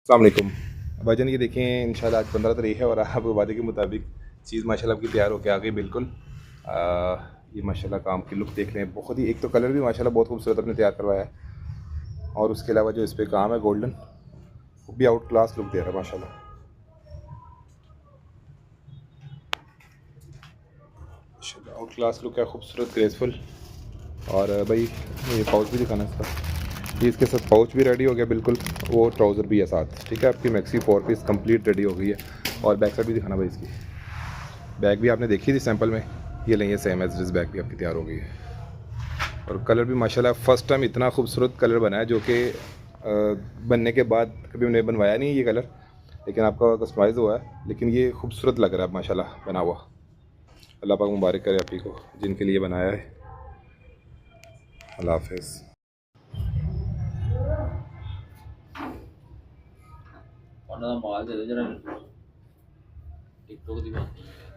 अस्सलाम वालेकुम भाईजान। ये देखें इंशाल्लाह आज 15 तारीख है और आप वादे के मुताबिक चीज़ माशाल्लाह आपकी तैयार होकर आ गई बिल्कुल। ये माशाल्लाह काम की लुक देख लें, बहुत ही, एक तो कलर भी माशाल्लाह बहुत खूबसूरत आपने तैयार करवाया है और उसके अलावा जो इस पर काम है गोल्डन, वो भी आउट क्लास लुक दे रहा है माशाल्लाह। आउट क्लास लुक है, खूबसूरत ग्रेसफुल। और भाई ये पाउच भी दिखाना इसका, ये इसके साथ पाउच भी रेडी हो गया बिल्कुल, वो ट्राउज़र भी है साथ। ठीक है, आपकी मैक्सी 4 पीस कंप्लीट रेडी हो गई है। और बैक साइड भी दिखाना भाई इसकी, बैग भी आपने देखी थी सैंपल में, ये लेंगे सेम एज इस बैग भी आपकी तैयार हो गई है। और कलर भी माशाल्लाह फ़र्स्ट टाइम इतना खूबसूरत कलर बना है, जो कि बनने के बाद कभी हमने बनवाया नहीं ये कलर, लेकिन आपका कस्टमाइज़ हुआ है, लेकिन ये खूबसूरत लग रहा है माशाल्लाह बना हुआ। अल्लाह पाक मुबारक करे आप ही को जिनके लिए बनाया है। अल्लाह हाफिज़। ਉਹਨਾਂ ਦਾ ਮਾਲ ਦੇ ਦੇ ਜਿਹੜਾ ਟਿਕਟੋਕ ਦੀ ਬਣਦੀ ਹੈ।